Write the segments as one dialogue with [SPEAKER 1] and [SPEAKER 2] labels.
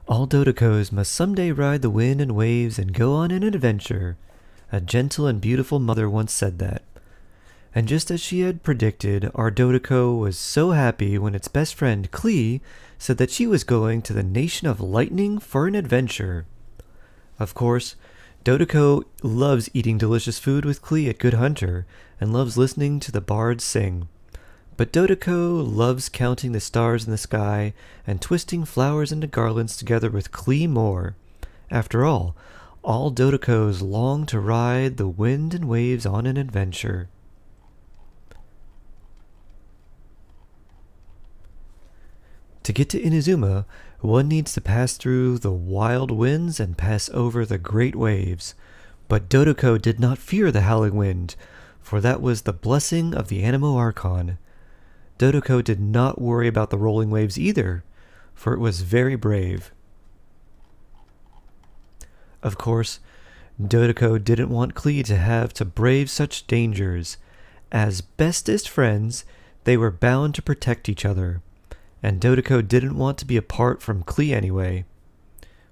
[SPEAKER 1] All Dodokos must someday ride the wind and waves and go on an adventure. A gentle and beautiful mother once said that. And just as she had predicted, our Dodoko was so happy when its best friend, Klee, said that she was going to the Nation of Lightning for an adventure. Of course, Dodoko loves eating delicious food with Klee at Good Hunter, and loves listening to the bards sing. But Dodoko loves counting the stars in the sky and twisting flowers into garlands together with Klee more. After all Dodokos long to ride the wind and waves on an adventure. To get to Inazuma, one needs to pass through the wild winds and pass over the great waves. But Dodoko did not fear the howling wind, for that was the blessing of the Anemo Archon. Dodoko did not worry about the rolling waves either, for it was very brave. Of course, Dodoko didn't want Klee to have to brave such dangers. As bestest friends, they were bound to protect each other. And Dodoko didn't want to be apart from Klee anyway.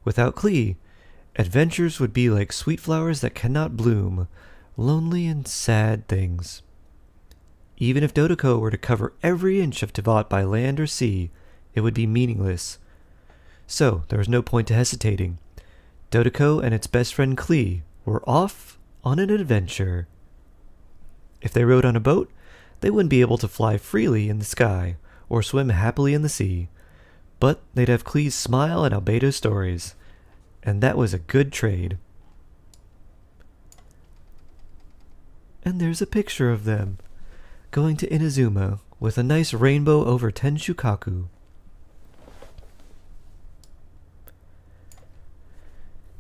[SPEAKER 1] Without Klee, adventures would be like sweet flowers that cannot bloom, lonely and sad things. Even if Dodoko were to cover every inch of Teyvat by land or sea, it would be meaningless. So there was no point to hesitating. Dodoko and its best friend Klee were off on an adventure. If they rode on a boat, they wouldn't be able to fly freely in the sky or swim happily in the sea, but they'd have Klee's smile and Albedo's stories, and that was a good trade. And there's a picture of them, going to Inazuma with a nice rainbow over Tenshukaku.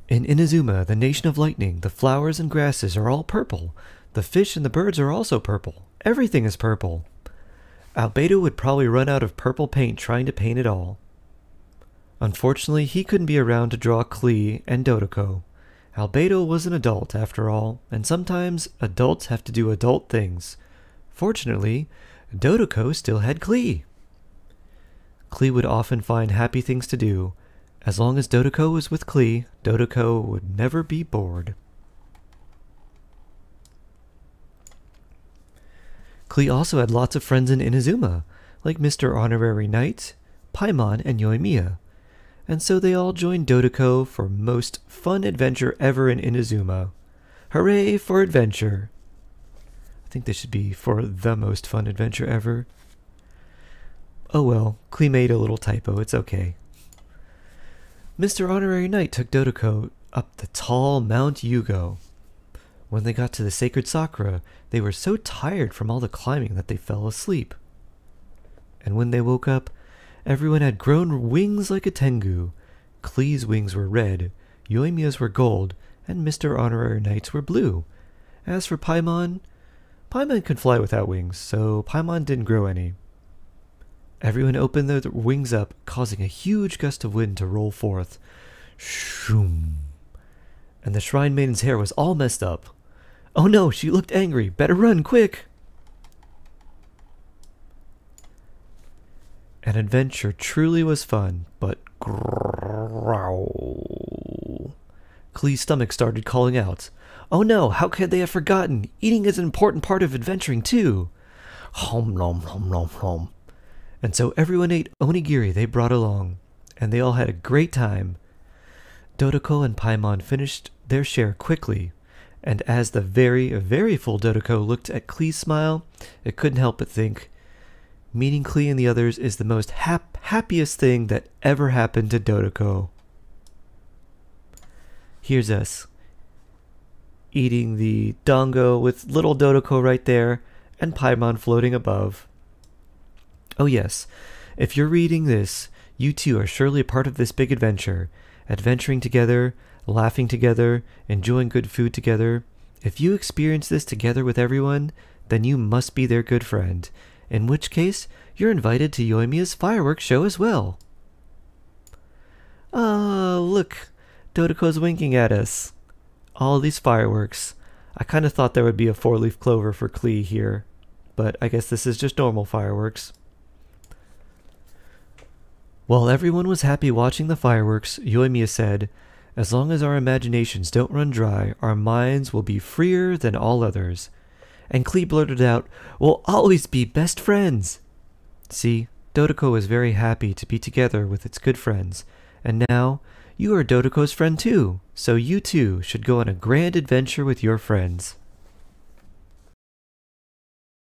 [SPEAKER 1] In Inazuma, the Nation of Lightning, the flowers and grasses are all purple. The fish and the birds are also purple. Everything is purple. Albedo would probably run out of purple paint trying to paint it all. Unfortunately, he couldn't be around to draw Klee and Dodoko. Albedo was an adult, after all, and sometimes adults have to do adult things. Fortunately, Dodoko still had Klee. Klee would often find happy things to do. As long as Dodoko was with Klee, Dodoko would never be bored. Klee also had lots of friends in Inazuma, like Mr. Honorary Knight, Paimon, and Yoimiya, and so they all joined Dodoko for most fun adventure ever in Inazuma. Hooray for adventure! I think this should be for the most fun adventure ever. Oh well, Klee made a little typo, it's okay. Mr. Honorary Knight took Dodoko up the tall Mount Yugo. When they got to the sacred Sakura, they were so tired from all the climbing that they fell asleep. And when they woke up, everyone had grown wings like a tengu. Klee's wings were red, Yoimiya's were gold, and Mr. Honorary Knight's were blue. As for Paimon could fly without wings, so Paimon didn't grow any. Everyone opened their wings up, causing a huge gust of wind to roll forth. Shoom! And the Shrine Maiden's hair was all messed up. Oh no, she looked angry. Better run, quick! An adventure truly was fun, but growl. Klee's stomach started calling out. Oh no, how could they have forgotten? Eating is an important part of adventuring too. Hom nom nom nom nom. And so everyone ate onigiri they brought along, and they all had a great time. Dodoko and Paimon finished their share quickly, and as the very, very full Dodoko looked at Klee's smile, it couldn't help but think, meeting Klee and the others is the most happiest thing that ever happened to Dodoko. Here's us, eating the dango with little Dodoko right there, and Paimon floating above. Oh yes, if you're reading this, you too are surely a part of this big adventure, adventuring together, laughing together, enjoying good food together. If you experience this together with everyone, then you must be their good friend, in which case you're invited to Yoimiya's fireworks show as well. Ah, look, Dodoko's winking at us. All these fireworks. I kind of thought there would be a four-leaf clover for Klee here, but I guess this is just normal fireworks. While everyone was happy watching the fireworks, Yoimiya said, "As long as our imaginations don't run dry, our minds will be freer than all others." And Klee blurted out, "We'll always be best friends." See, Dodoko is very happy to be together with its good friends, and now you are Dodoko's friend too, so you too should go on a grand adventure with your friends.